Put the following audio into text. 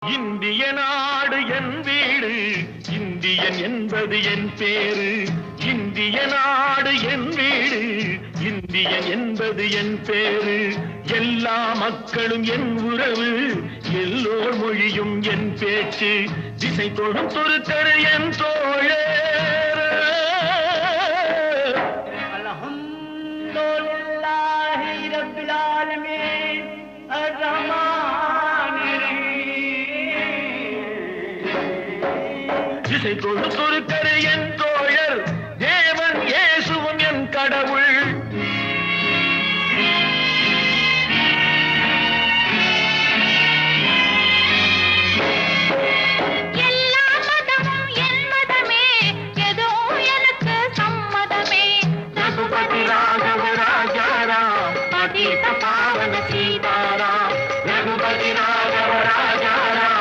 இந்திய நாடு என் வீடு, இந்தியன் என்பது என் பேரு. இந்திய நாடு என் வீடு, இந்தியன் என்பது என் பேரு. எல்லா மக்களும் என் உறவு, எல்லோர் மொழியும் என் பேச்சு. திசை தொடும் துருக்கரு என் தோழே. அல்ஹம்துலில்லாஹி ரப்பில் ஆலமீன் அர்-ரஹ்மானிர் ரஹீம். திசை தொடும் துருக்கரு என்